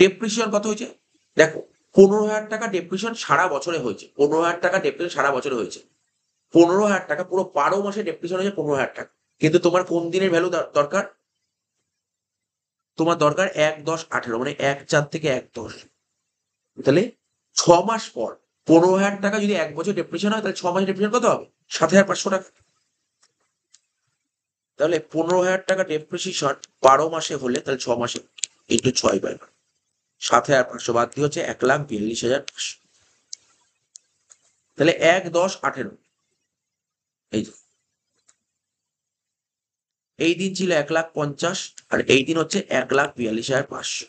ডেপ্রিসিয়েশন কত হয়েছে? দেখো 15,000 টাকা ডেপ্রিসিয়েশন সারা বছরে হয়েছে, 15,000 টাকা ডেপ্রিসিয়েশন সারা বছরে হয়েছে। 15,000 টাকা পুরো 12 মাসে ডেপ্রিসিয়েশন হয়েছে 15,000 টাকা। কিন্তু তোমার কোন দিনের ভ্যালু দরকার? তোমার দরকার 1/10/18, মানে 1/4 থেকে 1/10। তাহলে 6 মাস পর 15,000 টাকা যদি 1 বছর ডেপ্রিসিয়েশন হয়, তাহলে 6 মাসে ডেপ্রিসিয়েশন কত হবে? 7,500 টাকা। তাহলে 15,000 টাকা ডেপ্রিসিয়েশন 12 মাসে হলে তাহলে 6 মাসে ইন্টু 6/12, 7,500 বাদ দিয়ে হচ্ছে 1,42,500। তাহলে 1/10/18, এই যে এই দিন ছিল 1,50,000 আর এই দিন হচ্ছে 1,42,500।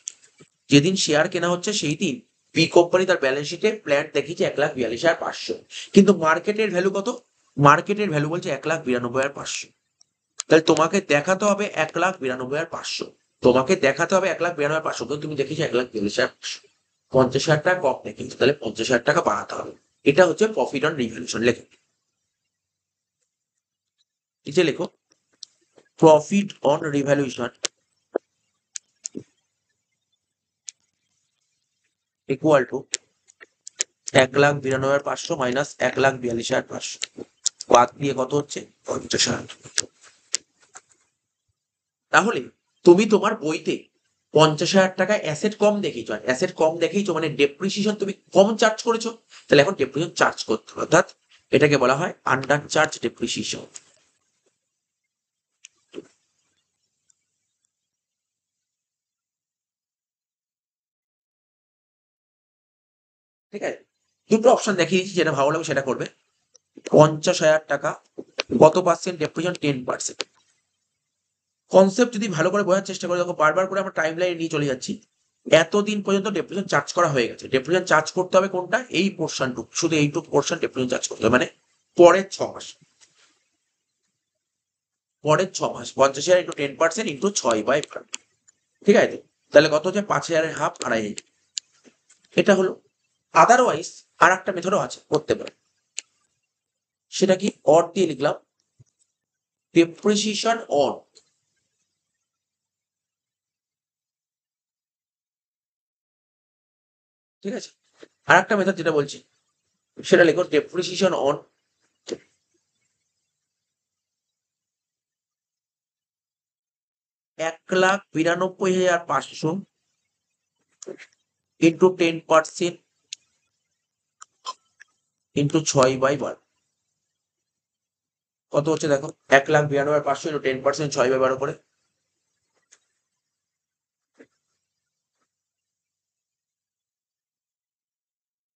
যেদিন শেয়ার কেনা হচ্ছে সেই দিন বি কোম্পানি তার ব্যালেন্স শিটে প্ল্যান্ট দেখিয়েছে 1,42,500, কিন্তু মার্কেটের ভ্যালু কত? মার্কেটের ভ্যালু বলছে 1,92,500। তাহলে তোমাকে দেখাতে হবে 1,92,500, তোমাকে দেখাতে হবে 1,92,500, কিন্তু তুমি দেখেছো 1,42,500, 50,000 টাকা কম দেখিয়েছো, তাহলে 50,000 টাকা বাড়াতে হবে। এটা হচ্ছে প্রফিট অন রিভ্যালুয়েশন। লেখো, নিচে লেখো, profit on revaluation equal to 1,92,500 minus 1,42,500 বাদ দিয়ে কত হচ্ছে? 50,000। তাহলে তুমি তোমার বইতে 50,000 টাকা অ্যাসেট কম দেখিয়েছো, আর অ্যাসেট কম দেখিয়েছো মানে ডেপ্রিসিয়েশন তুমি কম চার্জ করেছো, তাহলে এখন ডেপ্রিসিয়েশন চার্জ করতে হবে, অর্থাৎ এটাকে বলা হয় আন্ডার চার্জ ডেপ্রিসিয়েশন। ঠিক আছে, দুটো অপশন দেখিয়ে দিচ্ছি, যেটা ভালো লাগবে সেটা করবে। 50,000 টাকা কত পার্সেন্ট ডেপ্রিসিয়েশন? 10%। কনসেপ্ট যদি ভালো করে বোঝার চেষ্টা করে, দেখো বারবার করে আমরা টাইম লাইনে নিয়ে চলে যাচ্ছি। এতদিন পর্যন্ত ডেপ্রিসিয়েশন চার্জ করা হয়ে গেছে, ডেপ্রিসিয়েশন চার্জ করতে হবে কোনটা? এই পোর্শনটুকু, শুধু এইটুকু পোর্শন ডেপ্রিসিয়েশন চার্জ করতে হবে, মানে পরের 6 মাস। পরের 6 মাস 50,000 ইন্টু 10% ইন্টু 6/12। ঠিক আছে, তাহলে কত হচ্ছে? 5,000 হাফ, 2,500। এটা হলো। আদারওয়াইজ আর একটা মেথডও আছে, করতে পারে। সেটা কি? অর দিয়ে লিখলাম, ডেপ্রিসিয়েশন অন, ঠিক আছে। আর একটা মেথড যেটা বলছি সেটা লিখো, ডেপ্রিসিয়েশন অন 1,92,500 ইন্টু 10% ইন্টু 6/12। কত হচ্ছে দেখো? 1,92,500 ইন্টু 10% 6/12 করে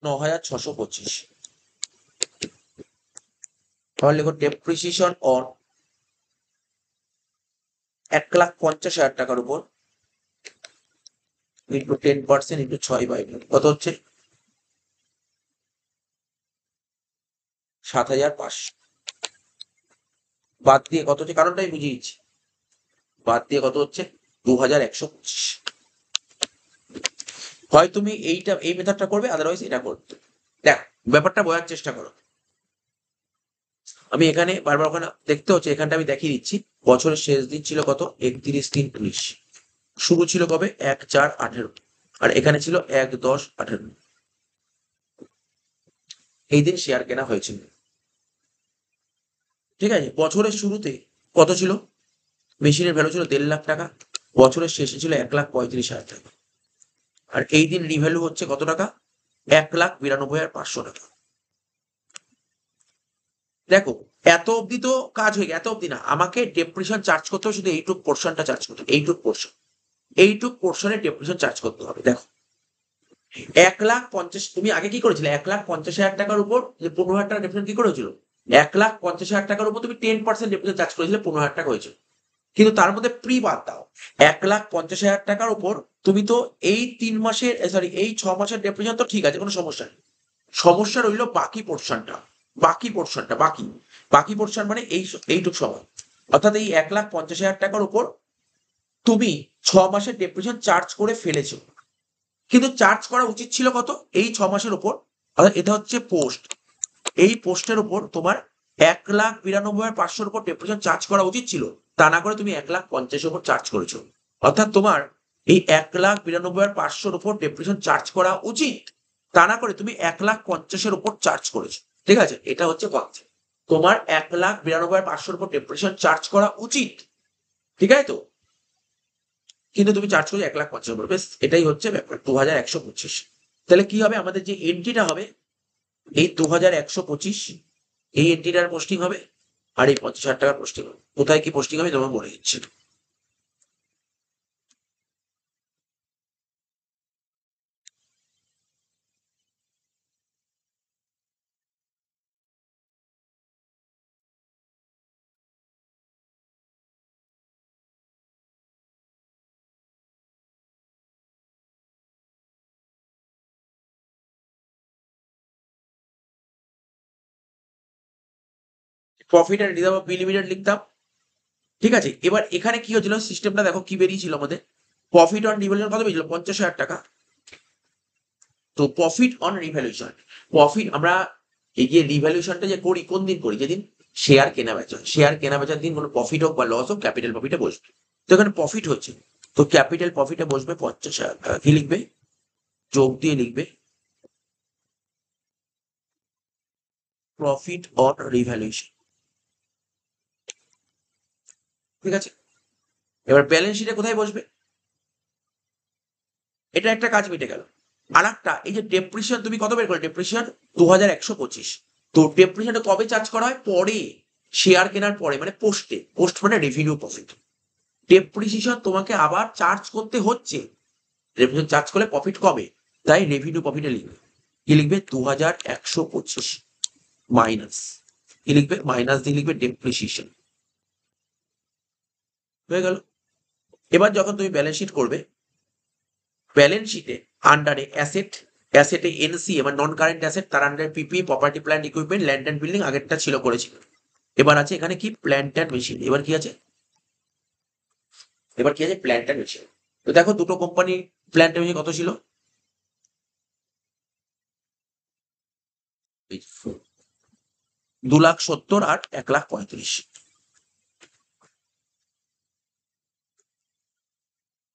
9,625। তাহলে লিখো, ডেপ্রিসিয়েশন অন 1,50,000 টাকার উপর ইন্টু 10% ইন্টু 6/12 কত হচ্ছে? 7,500। বাদ দিয়ে কত হচ্ছে? কারণটাই বুঝিয়েছি। বাদ দিয়ে কত হচ্ছে? 2,125। হয় তুমি এই মেথডটা করবে, আদারওয়াইজ এটা করবে। দেখ, ব্যাপারটা বোঝার চেষ্টা করো। আমি এখানে বারবার ওখানে দেখতে হচ্ছে, এখানটা আমি দেখিয়ে দিচ্ছি। বছরের শেষ দিন ছিল কত? 31/3/19। শুরু ছিল কবে? 1/4/18। আর এখানে ছিল 1/10/18। এই দিন শেয়ার কেনা হয়েছিল। ঠিক আছে, বছরের শুরুতে কত ছিল? মেশিনের ভ্যালু ছিল 1.5 লাখ টাকা। বছরের শেষে ছিল 1,35,000 টাকা। আর এই দিন রিভ্যালু হচ্ছে কত টাকা? 1,92,500 টাকা। দেখো, এত অবধি তো কাজ হয়ে গেছে, এত অবধি না, আমাকে ডেপ্রিসিয়েশন চার্জ করতে হবে শুধু এইটুক পোর্শনটা চার্জ করতে হবে, এইটুক পোর্শনে ডেপ্রিসিয়েশন চার্জ করতে হবে। দেখো, 1,50,000, তুমি আগে কি করেছিলে? 1,50,000 টাকার উপর যে 15,000 টাকা ডেপ্রিসিয়েশন কি করে হয়েছিল? 1,50,000 টাকার উপর তুমি 10% ডেপ্রিসিয়েশন চার্জ করেছিলে, 15,000 টাকা হয়েছিল। কিন্তু তার মধ্যে প্রি বাদ দাও। 1,50,000 টাকার উপর তুমি তো এই 3 মাসের, সরি, এই 6 মাসের ডেপ্রিসিয়েশন তো ঠিক আছে, কোনো সমস্যা নেই। সমস্যা রইল বাকি পোর্শনটা। বাকি পোর্শন মানে এইটুক সময়, অর্থাৎ এই 1,50,000 টাকার উপর তুমি 6 মাসের ডেপ্রিসিয়েশন চার্জ করে ফেলেছো। কিন্তু চার্জ করা উচিত ছিল কত? এই 6 মাসের উপর, অর্থাৎ এটা হচ্ছে পোস্ট। এই পোস্টের উপর তোমার 1,92,500 উপর ডেপ্রিসিয়েশন চার্জ করা উচিত ছিল। তা না করে তুমি 1,50,000 উপর চার্জ করেছো। অর্থাৎ তোমার এই 1,92,500 উপর ডেপ্রিসিয়েশন চার্জ করা উচিত, তা না করে তুমি 1,50,000 উপর চার্জ করেছো। ঠিক আছে, এটা হচ্ছে কনসেপ্ট। তোমার 1,92,500 উপর ডেপ্রিসিয়েশন চার্জ করা উচিত, ঠিক আছে তো? কিন্তু তুমি চার্জ করছো 1,50,000 উপর। বেশ, এটাই হচ্ছে ব্যাপার 2,125। তাহলে কি হবে? আমাদের যে এন্ট্রিটা হবে, এই 2,125, এই এন্ট্রিটার পোস্টিং হবে, আর এই 50,000 টাকার পোস্টিং হবে। কোথায় কি পোস্টিং হবে তোমার বলে দিচ্ছি। Profit and reserve of B limited লিখতাম। ঠিক আছে, এবার এখানে কি হচ্ছিল, সিস্টেমটা দেখো কি বেরিয়েছিল আমাদের। প্রফিট অন রিভ্যালুয়েশন কত বেরিয়েছিল? 50,000 টাকা। তো প্রফিট অন রিভ্যালুয়েশন, প্রফিট আমরা এই যে রিভ্যালুয়েশনটা যে করি, কোন দিন করি? যেদিন শেয়ার কেনা বেচা, শেয়ার কেনা বেচার দিন কোনো প্রফিট হোক বা লস হোক, ক্যাপিটাল প্রফিটে বসবে। তো এখানে প্রফিট হচ্ছে, তো ক্যাপিটাল প্রফিটে বসবে 50,000 টাকা। কি লিখবে? যোগ দিয়ে লিখবে প্রফিট অন রিভ্যালুয়েশন। ঠিক আছে, এবার ব্যালেন্স শিটে কোথায় বসবে? এটা একটা কাজ মিটে গেল। আর একটা, এই যে ডেপ্রিসিয়েশন তুমি কত বের করলে? ডেপ্রিসিয়েশন 2,125। তো ডেপ্রিসিয়েশনটা কবে চার্জ করা হয়? পরে, শেয়ার কেনার পরে, মানে পোস্টে। পোস্ট মানে রেভিনিউ প্রফিট। ডেপ্রিসিয়েশন তোমাকে আবার চার্জ করতে হচ্ছে। ডেপ্রিসিয়েশন চার্জ করলে প্রফিট কমে, তাই রেভিনিউ প্রফিটে লিখবে। কি লিখবে? 2,125 মাইনাস, কি লিখবে? মাইনাস দিয়ে লিখবে ডেপ্রিসিয়েশন। হয়ে গেল। এবার যখন তুমি ব্যালেন্স শিট করবে, ব্যালেন্স শিটে আন্ডারে অ্যাসেট, অ্যাসেটে এনসি এবার নন কারেন্ট অ্যাসেট, তার আন্ডারে PP, property plant equipment, land and building, আগেরটা ছিল করেছিল। এবার আছে এখানে কি? Plant and machine. এবার কি আছে? Plant and machine. তো দেখো, দুটো কোম্পানি প্ল্যান্ট অ্যান্ড মেশিন কত ছিল? 2,70,000 আর 1,35,000।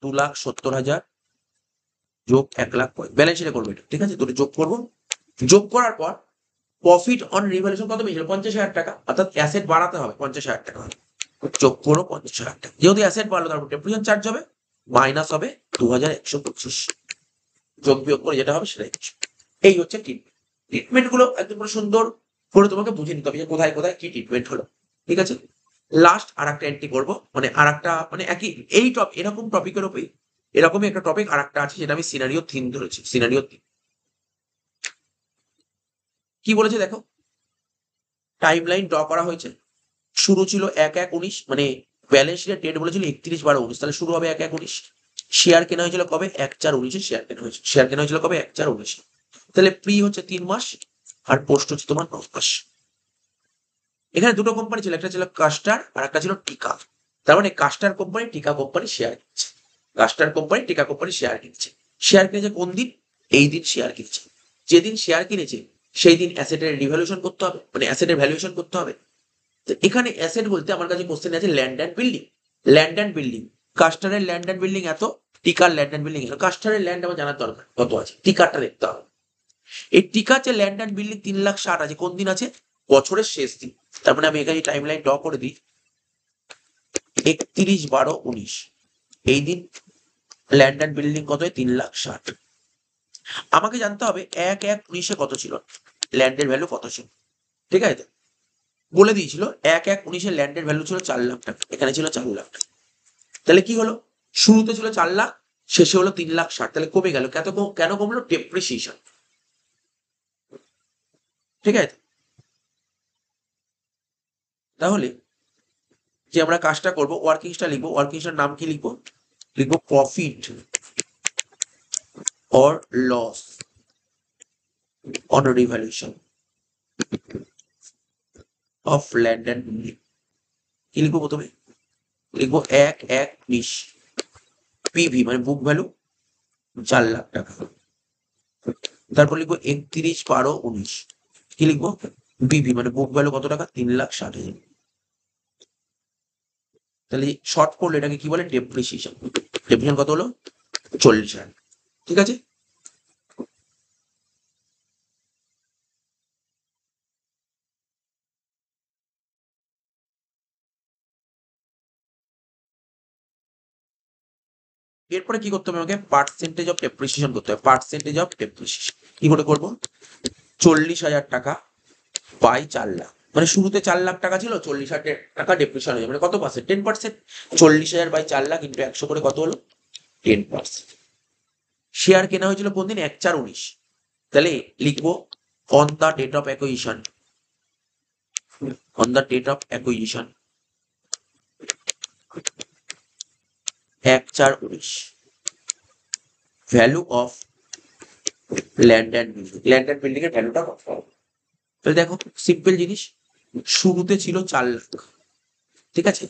2,70,000 যোগ 1,35,000 ব্যালেন্স শিটে করবো এটা। ঠিক আছে, দুটো যোগ করবো। যোগ করার পর প্রফিট অন রিভ্যালুয়েশন কত পেয়েছিল? 50,000 টাকা। অর্থাৎ অ্যাসেট বাড়াতে হবে 50,000 টাকা। যোগ করো 50,000 টাকা। যেহেতু অ্যাসেট বাড়লো, তারপর ডেপ্রিসিয়েশন চার্জ হবে, মাইনাস হবে 2,125। যোগ বিয়োগ করে যেটা হবে সেটাই হচ্ছে। এই হচ্ছে ট্রিটমেন্ট। ট্রিটমেন্ট গুলো একদম পুরো সুন্দর করে তোমাকে বুঝে নিতে হবে যে কোথায় কোথায় কি ট্রিটমেন্ট হলো। ঠিক আছে, লাস্ট আর একটা এন্ট্রি করবো, মানে আর একটা, মানে একই এই এরকম টপিকের উপরে এরকমই একটা টপিক আর একটা আছে, যেটা আমি সিনারিও থিম ধরেছি। সিনারিও থিম কি বলেছে দেখো, টাইম লাইন ড্র করা হয়েছে। শুরু ছিল 1/1/19, মানে ব্যালেন্স শিটের ডেট বলেছিল 31/12/19, তাহলে শুরু হবে 1/1/19। শেয়ার কেনা হয়েছিল কবে? 1/4/19 শেয়ার কেনা হয়েছে। শেয়ার কেনা হয়েছিল কবে? 1/4/19। তাহলে প্রি হচ্ছে 3 মাস, আর পোস্ট হচ্ছে তোমার 9 মাস। এখানে দুটো কোম্পানি ছিল, একটা ছিল কাস্টার আর একটা ছিল টিকা। তার মানে কাস্টার কোম্পানি টিকা কোম্পানি শেয়ার কিনছে। কাস্টার কোম্পানি টিকা কোম্পানি শেয়ার কিনছে। শেয়ার কিনেছে কোন দিন? এই দিন শেয়ার কিনছে। যেদিন শেয়ার কিনেছে সেই দিন অ্যাসেটের রিভ্যালুয়েশন করতে হবে, মানে অ্যাসেটের ভ্যালুয়েশন করতে হবে। তো এখানে অ্যাসেট বলতে আমার কাছে কোশ্চেন আছে land and building. Land and building, কাস্টারের ল্যান্ড অ্যান্ড বিল্ডিং এত, টিকার ল্যান্ড অ্যান্ড বিল্ডিং এত। কাস্টারের ল্যান্ড আমার জানার দরকার কত আছে, টিকারটা দেখতে হবে। এই টিকার যে ল্যান্ড অ্যান্ড বিল্ডিং 3,60,000 আছে, কোন দিন আছে? বছরের শেষ দিন। তার মানে আমি এখানে টাইম লাইন ড্র করে দিই, 31/12/19 এই দিন ল্যান্ড অ্যান্ড বিল্ডিং কত হয়? 3,60,000। আমাকে জানতে হবে 1/1/19 কত ছিল, ল্যান্ডের ভ্যালু কত ছিল। ঠিক আছে, বলে দিয়েছিল 1/1/19 ল্যান্ডের ভ্যালু ছিল 4,00,000 টাকা, এখানে ছিল 4,00,000 টাকা। তাহলে কি হলো, শুরুতে ছিল 4,00,000, শেষে হলো 3,60,000, তাহলে কমে গেল। কেন কমলো? ডেপ্রিসিয়েশন। ঠিক আছে, তাহলে যে আমরা কাজটা করবো, ওয়ার্কিংসটা লিখবো, ওয়ার্কিংসটার নাম কি লিখবো? লিখবো profit or loss on revaluation of land and building. কি লিখবো প্রথমে? লিখবো 1/1/19 পিভি মানে বুক ভ্যালু 4,00,000 টাকা। তারপর লিখবো 31/12/19, কি লিখবো? বিভি মানে বুক ভ্যালু কত টাকা? 3,60,000। তাহলে শর্ট করলে এটাকে কি বলে? ডেপ্রিসিয়েশন। ডেপ্রিসিয়েশন কত হলো? 40,000। ঠিক আছে, এরপরে কি করতে হবে? আমাকে পার্সেন্টেজ অফ ডেপ্রিসিয়েশন করতে হবে। পার্সেন্টেজ অফ ডেপ্রিসিয়েশন কি করে করবো? 40,000 টাকা বাই 4,00,000, মানে শুরুতে 4,00,000 টাকা ছিল, 40,000 টাকা ডেপ্রিসিয়েশন হয়ে যাবে, মানে কত পার্সেন্ট? 10%। 40,000 বাই 4,00,000 ইন্টু 100 করে কত হলো? 10%। শেয়ার কেনা হয়েছিল কোন দিন? 1/4/19। তাহলে লিখবো on the date of acquisition, on the date of acquisition 1/4/19 value of land and building. Land and building এর ভ্যালুটা কত হবে? তাহলে দেখো সিম্পল জিনিস, শুরুতে ছিল 4,00,000, ঠিক আছে,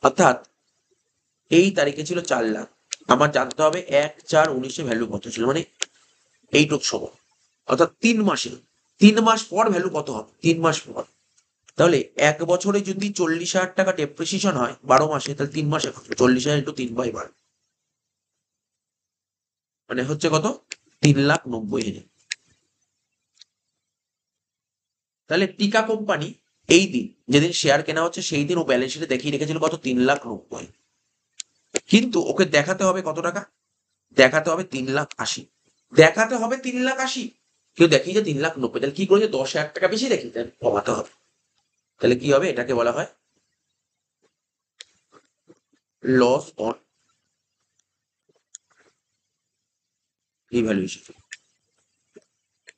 অর্থাৎ এই তারিখে ছিল 4,00,000। আমার জানতে হবে 1/4/19 ভ্যালু কত ছিল, মানে এইটুক সময়, অর্থাৎ 3 মাসে। 3 মাস পর ভ্যালু কত হবে? 3 মাস পর। তাহলে 1 বছরে যদি 40,000 টাকা ডেপ্রিসিয়েশন হয় 12 মাসে, তাহলে 3 মাসে 40,000 ইন্টু 3/12, মানে হচ্ছে কত? 3,90,000। তাহলে টিকা কোম্পানি এই দিন যেদিন শেয়ার কেনা হচ্ছে সেই দিন ও ব্যালেন্স শিটে দেখিয়ে রেখেছিল কত? 3,90,000। কিন্তু ওকে দেখাতে হবে কত টাকা? দেখাতে হবে 3,80,000। দেখাতে হবে 3,80,000, কেউ দেখিয়েছে 3,90,000। তাহলে কি করেছে? 10,000 টাকা বেশি দেখিয়ে কমাতে হবে। তাহলে কি হবে? এটাকে বলা হয় লস অন রিভ্যালুয়েশন।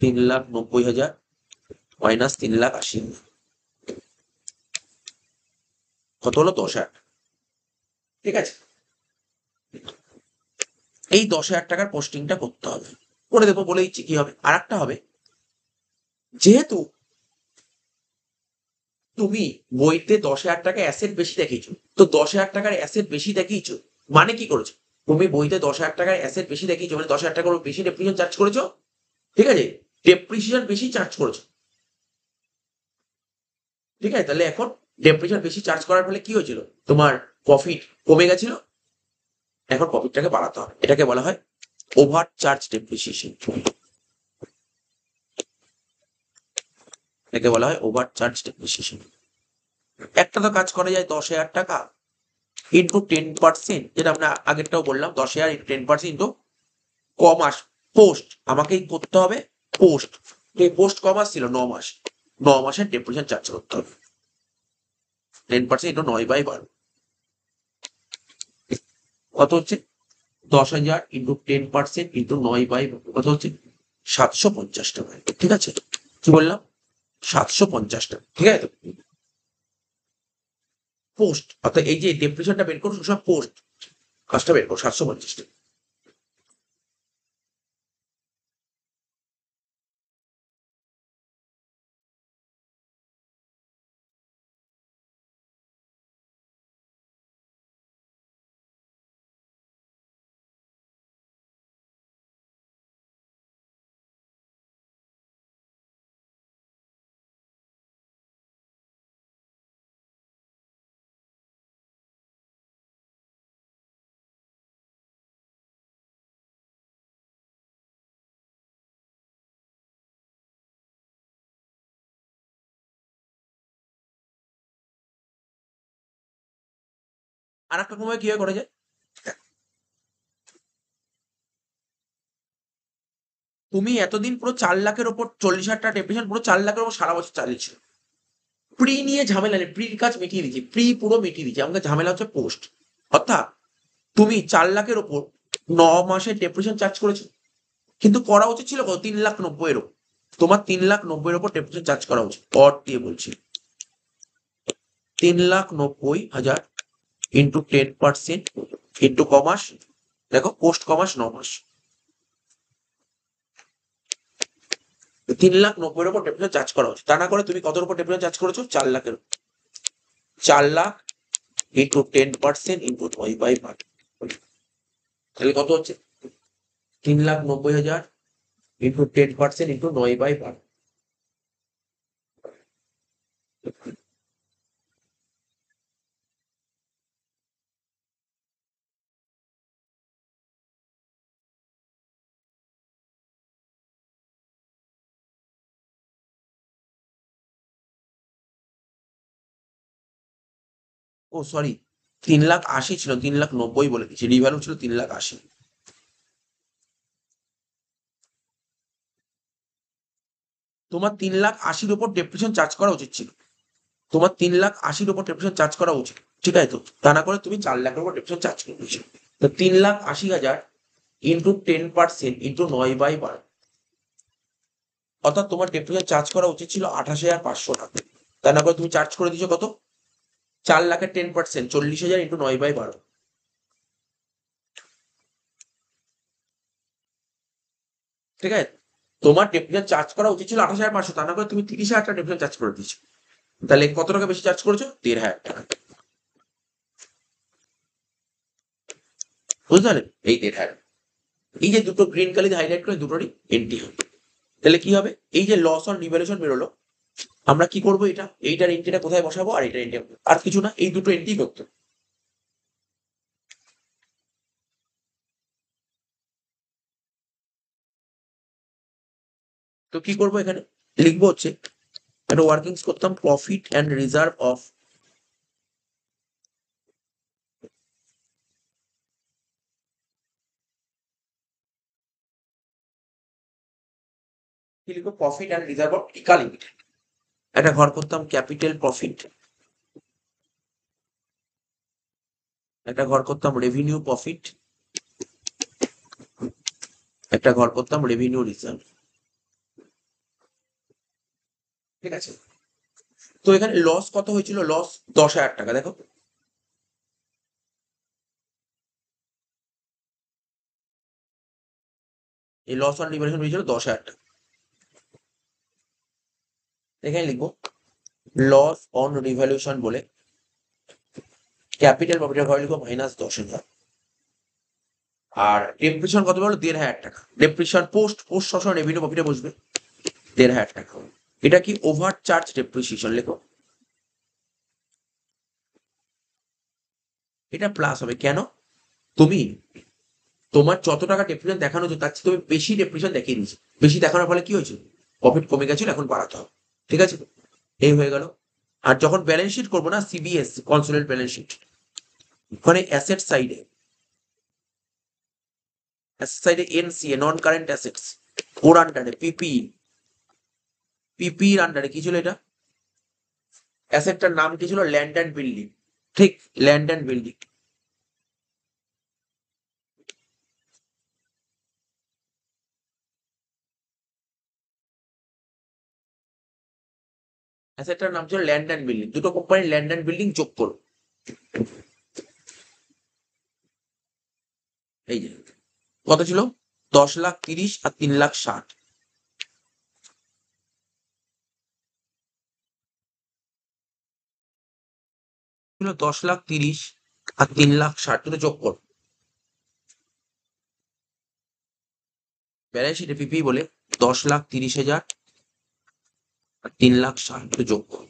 3,90,000 মাইনাস 3,80,000 কত হলো? 10,000। ঠিক আছে, এই 10,000 টাকার পোস্টিংটা করতে হবে। করে দেবো, বলে দিচ্ছি কি হবে। আর একটা হবে, যেহেতু তুমি বইতে 10,000 টাকা অ্যাসেট বেশি দেখিয়েছো, তো 10,000 টাকার অ্যাসেট বেশি দেখিয়েছো মানে কি করেছো? তুমি বইতে 10,000 টাকার অ্যাসেট বেশি দেখিয়েছো মানে 10,000 টাকার বেশি ডেপ্রিসিয়েশন চার্জ করেছো। ঠিক আছে, ডেপ্রিসিয়েশন বেশি চার্জ করেছো। ঠিক আছে, তাহলে এখন ডেপ্রিসিয়েশন বেশি চার্জ করার ফলে কি হয়েছিল? তোমার প্রফিট কমে গেছিল, এখন প্রফিটটাকে বাড়াতে হবে। এটাকে বলা হয় ওভার চার্জ ডেপ্রিসিয়েশন। এটাকে বলা হয় ওভার চার্জ ডেপ্রিসিয়েশন। একটা তো কাজ করা যায়, 10,000 টাকা ইন্টু 10%, যেটা আমরা আগেরটাও বললাম, 10,000 ইন্টু 10% ইন্টু কমাস পোস্ট আমাকেই করতে হবে। পোস্ট, এই পোস্ট কমাস ছিল 9 মাস, 9 মাসের ডেপ্রিসিয়েশন চার্জ করতে হবে। 10% ইন্টু 9/12 কত হচ্ছে? 10,000 ইন্টু 10% ইন্টু 9/12 কত হচ্ছে? 750 টাকা। ঠিক আছে, কি বললাম? 750 টাকা। ঠিক আছে, পোস্ট, অর্থাৎ এই যে ডেপ্রিসিয়েশনটা বের করো সব পোস্ট কাজটা বের করো 750 টাকা। আর একটা রকম কিভাবে করা যায়, তুমি এতদিন পুরো 4 লাখের ওপর 40,000 টাকা ডেপ্রিসিয়েশন, পুরো 4 লাখের ওপর সারা বছর চালিয়েছিল। প্রি নিয়ে ঝামেলা নেই, প্রির কাজ মিটিয়ে দিচ্ছি, প্রি পুরো মিটিয়ে দিচ্ছি, আমাকে ঝামেলা হচ্ছে পোস্ট। অর্থাৎ তুমি 4 লাখের ওপর 9 মাসের ডেপ্রিসিয়েশন চার্জ করেছো, কিন্তু করা উচিত ছিল কত, 3,90,000 ওপর। তোমার 3,90,000 ওপর ডেপ্রিসিয়েশন চার্জ করা উচিত, অড দিয়ে বলছি। 3,90,000 ইন্টু 10% ইন্টু কমাস, দেখো পোস্ট কমাস 9 মাস, 3,90,000 ওপর ডেপ্রিসিয়েশন চার্জ করা উচিত। তা না করে তুমি কত উপর ডেপ্রিসিয়েশন চার্জ করেছো, 4 লাখের। 4 লাখ ইন্টু 10% ইন্টু 9/12, তাহলে কত হচ্ছে, 3,90,000 ইন্টু 10% ইন্টু 9/12। ও সরি, 3,80,000 ছিল, 3,90,000 বলে দিচ্ছি, রিভ্যালু ছিল 3,80,000। তোমার 3,80,000 উপর ডেপ্রিসিয়েশন চার্জ করা উচিত ছিল, তোমার 3,80,000 উপর ডেপ্রিসিয়েশন চার্জ করা উচিত, ঠিক আছে তো? তা না করে তুমি 4 লাখের উপর ডেপ্রিসিয়েশন চার্জ করে দিয়েছো। তো 3,80,000 ইন্টু 10% ইন্টু 9/12, অর্থাৎ তোমার ডেপ্রিসিয়েশন চার্জ করা উচিত ছিল 28,500 টাকা। তা না করে তুমি চার্জ করে দিয়েছো কত, 4 লাখের 10%, 40,000 ইন্টু 9/12, ঠিক আছে? তোমার ডেপ্রিসিয়েশন চার্জ করা উচিত ছিল 28,500, তা না করে তুমি 30,000 টাকা ডেপ্রিসিয়েশন চার্জ করে দিয়েছো। তাহলে কত টাকা বেশি চার্জ করেছো, 1,500 টাকা। বুঝতে পারলেন, এই 1,500, এই যে দুটো গ্রিন কালি হাইলাইট করে দুটোরই এন্ট্রি হবে। তাহলে কি হবে, এই যে লস অন রিভ্যালুয়েশন বেরোলো, আমরা কি করবো, এইটার এন্ট্রিটা কোথায় বসাবো, আর এইটার এন্ট্রি, আর কিছু না, এই দুটো এন্ট্রি করতে। তো কি করবো, এখানে লিখবো হচ্ছে, একটা ওয়ার্কিংস করতাম, প্রফিট অ্যান্ড রিজার্ভ অফ, কি লিখবো, প্রফিট অ্যান্ড রিজার্ভ অফ টিকা লিমিটেড। একটা ঘর করতাম ক্যাপিটাল প্রফিট, একটা ঘর করতাম রেভিনিউ প্রফিট, একটা ঘর করতাম রেভিনিউ রিজার্ভ, ঠিক আছে? তো এখানে লস কত হয়েছিল, লস 10,000 টাকা, দেখো এই লস অন রিভ্যালুয়েশন হয়েছিল 10,000 টাকা। এখানে লিখবো লস অন রিভ্যালুয়েশন বলে, ক্যাপিটাল প্রফিটের ঘরে লিখবো -10,000, আর ডেপ্রিসিয়েশন কত বলো, 1,500 টাকা। ডেপ্রিসিয়েশন পোস্ট পোস্ট সবসময় রেভিনিউ প্রফিটে বসবে, 1,500 টাকা। এটা কি ওভার চার্জ ডেপ্রিসিয়েশন, লেখো। এটা প্লাস হবে কেন, তুমি তোমার যত টাকা ডেপ্রিসিয়েশন দেখানো হচ্ছে তার চেয়ে তুমি বেশি ডেপ্রিসিয়েশন দেখিয়ে দিয়েছো, বেশি দেখানোর ফলে কি হয়েছে, প্রফিট কমে গেছিল, এখন বাড়াতে হবে, ঠিক আছে? এই হয়ে গেল। আর যখন ব্যালেন্স শিট করবো না, সিবিএস কনসোলিডেটেড ব্যালেন্স শিট, ওখানে অ্যাসেট সাইডে এনসিএ, নন কারেন্ট অ্যাসেটস, ওর আন্ডারে পিপির আন্ডারে কি ছিল, এটা অ্যাসেটটার নাম কি ছিল, ল্যান্ড অ্যান্ড বিল্ডিং, ঠিক, ল্যান্ড অ্যান্ড বিল্ডিং। অ্যাসেটটার নাম ছিল ল্যান্ড অ্যান্ড বিল্ডিং, দুটো কোম্পানির ল্যান্ড অ্যান্ড বিল্ডিং যোগ করো, এই যে কত ছিল, 10,30,000 আর 3,60,000, ছিল 10,30,000 আর 3,60,000, দুটো যোগ করো, ব্যালেন্স শিটে পিপি বলে 10,30,000 আর 3,60,000, দুটো যোগ করো।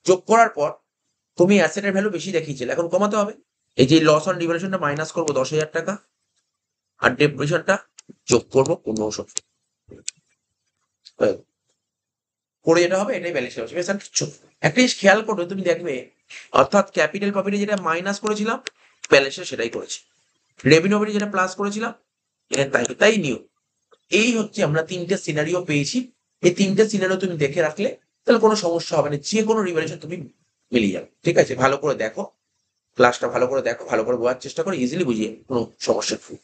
যোগ করার পর তুমি অ্যাসেটের ভ্যালু বেশি দেখিয়েছিলে, এখন কমাতে হবে। এই যে লস অন রিভ্যালুয়েশনটা মাইনাস করবো 10,000 টাকা, আর ডেপ্রিসিয়েশনটা যোগ করবো 1500, করে যেটা হবে এটাই ব্যালেন্স শিট হবে, কিচ্ছু। একটা জিনিস খেয়াল করবে, তুমি দেখবে অর্থাৎ ক্যাপিটাল প্রফিটে যেটা মাইনাস করেছিলাম ব্যালেন্সে সেটাই করেছি, রেভিনিউ প্রফিটে যেটা প্লাস করেছিলাম তাই নিউ। এই হচ্ছে আমরা তিনটে সিনারিও পেয়েছি। এই তিনটে সিনারিও তুমি দেখে রাখলে তাহলে কোনো সমস্যা হবে না, যে কোনো রিভ্যালুয়েশন তুমি মিলিয়ে যাবে। ঠিক আছে, ভালো করে দেখো ক্লাসটা, ভালো করে দেখো, ভালো করে বোঝার চেষ্টা করো, ইজিলি বুঝিয়ে কোনো সমস্যা নেই।